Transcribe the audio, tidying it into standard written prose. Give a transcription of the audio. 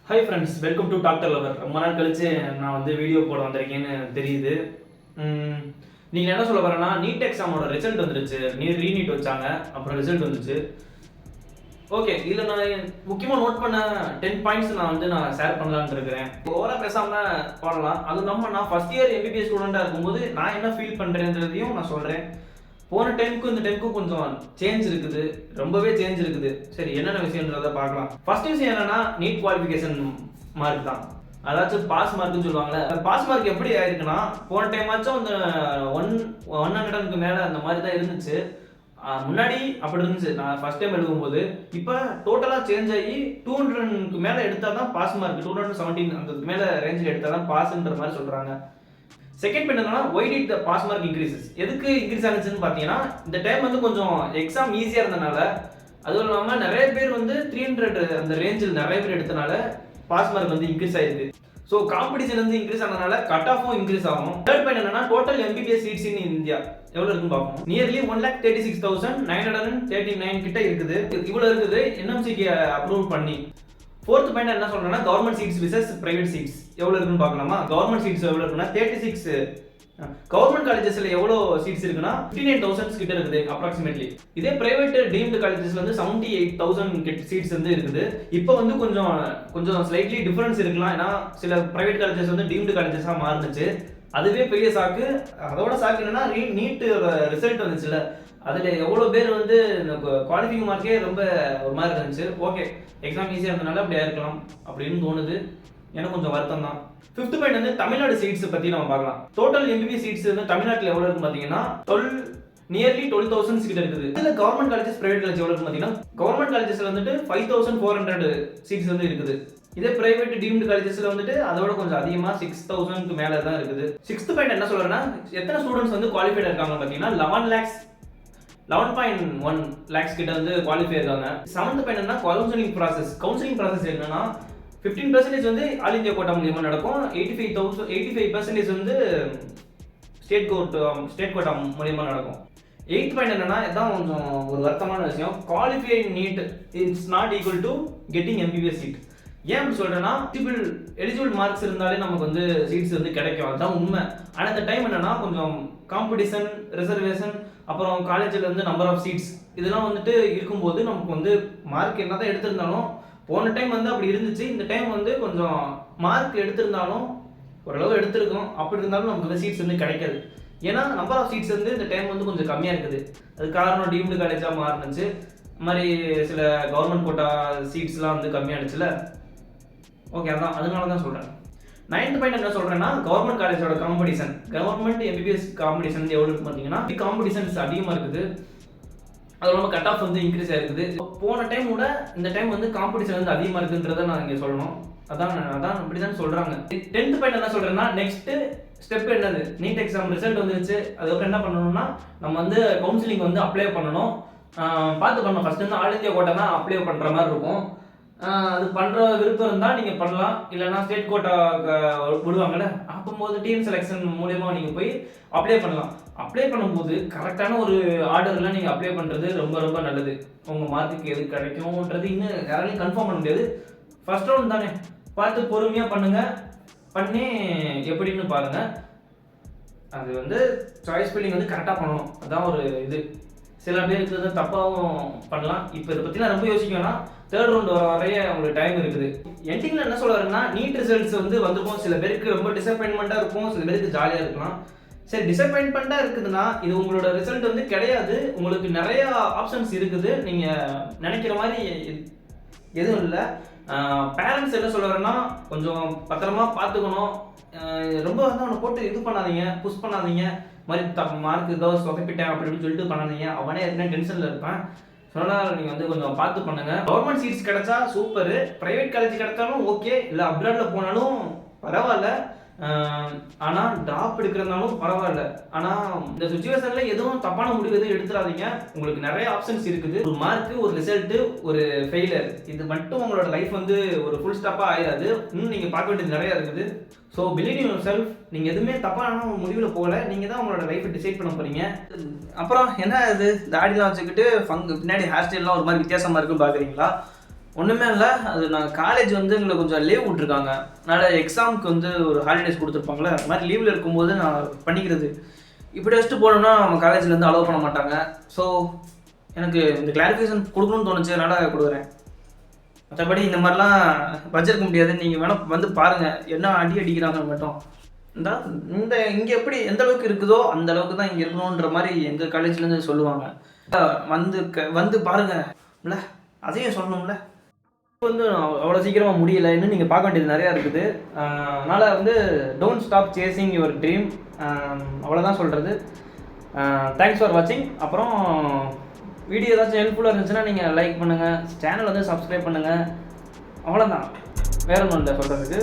Hi friends, welcome to doctor lover. ரொம்ப நாள் கழிச்சு நான் வந்து வீடியோ போட வந்திருக்கேன்னு தெரியுது. நீங்கள் என்ன சொல்ல வரேன்னா, நீட் எக்ஸாமோட ரிசல்ட் வந்துருச்சு. ரீநீட் வச்சாங்க, அப்புறம் ரிசல்ட் வந்துச்சு. ஓகே, இதில் நான் முக்கியமாக நோட் பண்ண 10 பாயிண்ட்ஸ் நான் ஷேர் பண்ணலான்னு இருக்கிறேன். ஓவராக பேசாமல் போடலாம். அதுவும் இல்லாமல் நான் ஃபஸ்ட் இயர் எம்பிபிஎஸ் ஸ்டூடெண்ட்டாக இருக்கும்போது நான் என்ன ஃபீல் பண்ணுறேன்றதையும் நான் சொல்கிறேன். போன டைமுக்கும் இந்த டைமுக்கும் கொஞ்சம் சேஞ்ச் இருக்குது, ரொம்பவே சேஞ்ச் இருக்குது. சரி, என்னென்ன விஷயன்றதை பார்க்கலாம். ஃபர்ஸ்ட் விஷயம் என்னன்னா, நீட் குவாலிஃபிகேஷன் மார்க் தான். அதாச்சும் பாஸ் மார்க்னு சொல்லுவாங்கல்ல. பாஸ் மார்க் எப்படி ஆயிருக்குன்னா, போன டைம் ஆச்சும் அந்த 100க்கு மேலே அந்த மாதிரி தான் இருந்துச்சு. முன்னாடி அப்படி இருந்துச்சு நான் ஃபர்ஸ்ட் டைம் எழுதும்போது. இப்போ டோட்டலாக சேஞ்ச் ஆகி 200க்கு மேலே எடுத்தால் தான் பாஸ் மார்க். 217 அந்த மேலே ரேஞ்சில் எடுத்தால் தான் பாஸ்ன்ற மாதிரி சொல்கிறாங்க. செகண்ட் பாயிண்ட் என்னன்னா, why did the pass mark increases. எதுக்கு இன்க்ரீஸ் ஆனிச்சுன்னு பார்த்தீங்கன்னா, இந்த டைம் வந்து கொஞ்சம் எக்ஸாம் ஈஸியாக இருந்தனால, அதுவும் இல்லாமல் நிறைய பேர் வந்து 300 அந்த ரேஞ்சில் நிறைய பேர் எடுத்தனால பாஸ் மார்க் வந்து இன்க்ரீஸ் ஆயிருக்கு. ஸோ காம்படிஷன் வந்து இன்க்ரீஸ் ஆனதுனால கட் ஆஃபும் இன்க்ரீஸ் ஆகும். தேர்ட் பாயிண்ட் என்னன்னா, total MBBS seats in India எவ்வளோ இருக்குன்னு பார்ப்போம். நியர்லி 1,36,939 கிட்ட இருக்குது. இவ்வளோ இருக்குது என்எம்சிக்கு அப்ரூவ் பண்ணி. ஃபோர்த் பாயிண்ட் என்ன சொல்றேன்னா, government seats versus private seats எவ்வளோ இருக்குன்னு பார்க்கலாமா. கவர்மெண்ட் சீட்ஸ் எவ்வளோ இருக்குன்னா 36. கவர்மெண்ட் காலேஜஸ்ல எவ்வளோ சீட்ஸ் இருக்குன்னா 59,000 கிட்ட இருக்குது அப்ராக்சிமேட்லி. இதே பிரைவேட் டீம்டு காலேஜஸ்ல வந்து 78,000 சீட்ஸ் வந்து இருக்குது. இப்போ வந்து கொஞ்சம் ஸ்லைட்லி டிஃபரன்ஸ் இருக்கலாம். ஏன்னா சில பிரைவேட் காலேஜஸ் வந்து டீம்டு காலேஜஸாக மாறுனுச்சு. அதுவே பெரிய சாக்கு. அதோட சாக்கு என்னன்னா, நீட் ரிசல்ட் வந்துச்சுல, அதில் எவ்வளோ பேர் வந்து குவாலிஃபைங் மார்க்கே ரொம்ப ஒரு மாதிரி இருந்துச்சு. ஓகே, எக்ஸாம் ஈஸியாக இருந்தனால அப்படியா இருக்கலாம் அப்படின்னு தோணுது. எனக்கு கொஞ்சம் வருத்தம் தான். ஃபிஃப்த் பாயிண்ட் வந்து தமிழ்நாடு சீட்ஸ் பற்றி நம்ம பார்க்கலாம். டோட்டல் எம்பிபிஎஸ் சீட்ஸ் வந்து தமிழ்நாட்டில் எவ்வளோ இருக்குன்னு பார்த்தீங்கன்னா, நியர்லி 12,000 கிட்ட இருக்குது. இதில் கவர்மெண்ட் காலேஜஸ் பிரைவேட் காலேஜ் எவ்வளோ இருக்குன்னு பார்த்தீங்கன்னா, கவர்மெண்ட் காலேஜஸ்ல வந்துட்டு 5,400 சீட்ஸ் வந்து இருக்குது. இதே பிரைவேட் டீம்டு காலேஜஸ்ல வந்துட்டு அதோட கொஞ்சம் அதிகமாக 6,000க்கு மேலே தான் இருக்குது. சிக்ஸ்த் பாயிண்ட் என்ன சொல்றேன்னா, எத்தனை ஸ்டூடெண்ட்ஸ் வந்து குவாலிஃபைட் இருக்காங்க பார்த்தீங்கன்னா 11.1 lakhs கிட்ட வந்து குவாலிஃபை இருக்காங்க. செவன்த் பாயிண்ட் என்ன, கவுன்சிலிங் ப்ராசஸ் என்னன்னா 15% வந்து ஆல் இந்தியா கோட்டா மூலியமா நடக்கும். 85% வந்து ஸ்டேட் கோட்டா மூலியமா நடக்கும். எய்த் பாயிண்ட் என்னன்னா, இதான் கொஞ்சம் ஒரு வருத்தமான விஷயம். Qualified NEET it's not equal to getting MBBS seat. ஏன் அப்படி சொல்றேன்னா, எலிஜிபிள் மார்க்ஸ் இருந்தாலே நமக்கு வந்து சீட்ஸ் வந்து கிடைக்கும், அதுதான் உண்மை. ஆனால் இந்த டைம் என்னன்னா, கொஞ்சம் காம்படிஷன், ரிசர்வேஷன், அப்புறம் காலேஜில் வந்து நம்பர் ஆஃப் சீட்ஸ் இதெல்லாம் வந்துட்டு இருக்கும்போது நமக்கு வந்து மார்க் என்ன தான் எடுத்திருந்தாலும், போன டைம் வந்து அப்படி இருந்துச்சு. இந்த டைம் வந்து கொஞ்சம் மார்க் எடுத்திருந்தாலும் ஓரளவு எடுத்திருக்கோம், அப்படி இருந்தாலும் நமக்கு வந்து சீட்ஸ் வந்து கிடைக்காது. ஏன்னா நம்பர் ஆஃப் சீட்ஸ் வந்து இந்த டைம் வந்து கொஞ்சம் கம்மியாக இருக்குது. அது காரணம் டீம்டு காலேஜாக மாறினுச்சு. இந்த மாதிரி சில கவர்மெண்ட் கோட்டா சீட்ஸ்லாம் வந்து கம்மியாகிடுச்சுல. ஓகே, அதனால தான் சொல்கிறேன். நைன்த் பாயிண்ட் என்ன சொல்கிறேன்னா, கவர்மெண்ட் காலேஜோட காம்படிஷன், கவர்மெண்ட் எம்பிபிஎஸ் காம்படிஷன் வந்து எவ்வளோ இருக்கு பார்த்தீங்கன்னா, காம்படிஷன்ஸ் அதிகமாக இருக்குது. அது இல்லாமல் கட் ஆஃப் வந்து இன்க்ரீஸ் ஆகிருக்குது. போன டைம் விட இந்த டைம் வந்து காம்படிஷன் வந்து அதிகமாக இருக்குன்றதை நான் இங்கே சொல்லணும். அதான் அப்படி தான் சொல்கிறாங்க. 10th பாயிண்ட் என்ன சொல்கிறேன்னா, நெக்ஸ்ட் ஸ்டெப் என்னது, நீட் எக்ஸாம் ரிசல்ட் வந்துருச்சு. அதுக்கப்புறம் என்ன பண்ணணும்னா, நம்ம வந்து கவுன்சிலிங் வந்து அப்ளை பண்ணணும். பார்த்து பண்ணணும். ஃபஸ்ட்டு வந்து ஆல் இந்தியா கோட்டா தான் அப்ளை பண்ணுற மாதிரி இருக்கும். அது பண்ணுற விருப்பம் இருந்தால் நீங்கள் பண்ணலாம். இல்லைனா ஸ்டேட் கோட்டா விடுவாங்கள்ல, அப்போது டீம் செலெக்ஷன் மூலயமா நீங்கள் போய் அப்ளை பண்ணலாம். அப்ளை பண்ணும்போது கரெக்டான ஒரு ஆர்டர்லாம் நீங்கள் அப்ளை பண்ணுறது ரொம்ப ரொம்ப நல்லது. உங்கள் மார்க்குக்கு எது கிடைக்கும்ன்றது இன்னும் யாராலையும் கன்ஃபார்ம் பண்ண முடியாது. ஃபர்ஸ்ட் ரவுண்ட் தானே, பார்த்து பொறுமையாக பண்ணுங்கள். பண்ணி எப்படின்னு பாருங்கள். அது வந்து சாய்ஸ் ஃபில்லிங் வந்து கரெக்டாக பண்ணணும். அதுதான் ஒரு இது. சில பேருக்கு வந்து தப்பாகவும் பண்ணலாம். இப்போ இதை பற்றிலாம் ரொம்ப யோசிக்கணும்னா, தேர்ட் ரவுண்ட் வரைய உங்களுக்கு டைம் இருக்குது. எண்டிங்கில் என்ன சொல்கிறாருன்னா, நீட் ரிசல்ட்ஸ் வந்து வந்துருக்கும். சில பேருக்கு ரொம்ப டிசப்பாயின்மெண்ட்டாக இருக்கும், சில பேருக்கு ஜாலியாக இருக்கலாம். சரி, டிசப்பாயின்மெண்ட்டாக இருக்குதுன்னா இது உங்களோட ரிசல்ட் வந்து கிடையாது. உங்களுக்கு நிறையா ஆப்ஷன்ஸ் இருக்குது. நீங்கள் நினைக்கிற மாதிரி எதுவும் இல்லை. பேரண்ட்ஸ் என்ன சொல்கிறாருன்னா, கொஞ்சம் பத்திரமா பார்த்துக்கணும். ரொம்ப வந்து அவனை போட்டு இது பண்ணாதீங்க, புஷ் பண்ணாதீங்க. மாதிரி மார்க் ஏதோ சொதப்பிட்டேன் அப்படின்னு சொல்லிட்டு பண்ணாதீங்க. அவனே எதுனா டென்ஷனில் இருப்பான். சொன்னால் நீங்கள் வந்து கொஞ்சம் பார்த்து பண்ணுங்கள். கவர்மெண்ட் சீட்ஸ் கிடைச்சா சூப்பரு. ப்ரைவேட் காலேஜ் கிடைச்சாலும் ஓகே, இல்லை அப்ராடில் போனாலும் பரவாயில்ல. ஆனால் ட்ராப் எடுக்கிறதுனாலும் பரவாயில்ல. ஆனால் இந்த சுச்சுவேஷனில் எதுவும் தப்பான முடிவு எதுவும் எடுத்துடாதீங்க. உங்களுக்கு நிறைய ஆப்ஷன்ஸ் இருக்குது. ஒரு மார்க்கு, ஒரு ரிசல்ட்டு, ஒரு ஃபெயிலியர், இது மட்டும் உங்களோட லைஃப் வந்து ஒரு ஃபுல் ஸ்டாப்பாக ஆயிடாது. இன்னும் நீங்கள் பார்க்க வேண்டியது நிறையா இருக்குது. So believe in your self. நீங்கள் எதுவுமே தப்பான ஒரு முடிவில் போகல. நீங்கள் தான் உங்களோட லைஃப்பை டிசைட் பண்ண போகிறீங்க. அப்புறம் என்ன இது தாடிலாம் வச்சுக்கிட்டு பின்னாடி ஹேர் ஸ்டைல்லாம் ஒரு மாதிரி வித்தியாசமாக இருக்குன்னு பார்க்குறீங்களா? ஒன்றுமே இல்லை, அது நான் காலேஜ் வந்து எங்களை கொஞ்சம் லீவ் விட்ருக்காங்க. அதனால் எக்ஸாமுக்கு வந்து ஒரு ஹாலிடேஸ் கொடுத்துருப்பாங்களே, அது மாதிரி லீவில் இருக்கும்போது நான் பண்ணிக்கிறது. இப்படி வச்சுட்டு போனோம்னா நம்ம காலேஜ்லேருந்து அலோவ் பண்ண மாட்டாங்க. ஸோ எனக்கு இந்த கிளாரிஃபிகேஷன் கொடுக்கணும்னு தோணுச்சு, அதனால் கொடுக்குறேன். மற்றபடி இந்த மாதிரிலாம் வச்சிருக்க முடியாது. நீங்கள் வேணால் வந்து பாருங்கள் என்ன அடி அடிக்கிறாங்க மட்டும். இந்த இங்கே எப்படி எந்த அளவுக்கு இருக்குதோ அந்த அளவுக்கு தான் இங்கே இருக்கணுன்ற மாதிரி எங்கள் காலேஜ்லேருந்து சொல்லுவாங்க. வந்து பாருங்கள் இல்லை, அதையும் சொல்லணும்ல. வந்து அவ்வளோ சீக்கிரமாக முடியல, இன்னும் நீங்கள் பார்க்க வேண்டியது நிறையா இருக்குது. அதனால் வந்து don't stop chasing your dream. அவ்வளோதான் சொல்கிறது. தேங்க்ஸ் ஃபார் வாட்சிங். அப்புறம் வீடியோ ஏதாச்சும் ஹெல்ப்ஃபுல்லாக இருந்துச்சுன்னா நீங்கள் லைக் பண்ணுங்கள், சேனல் வந்து சப்ஸ்கிரைப் பண்ணுங்கள். அவ்வளோதான், வேறு ஒன்றும் இல்லை சொல்கிறதுக்கு.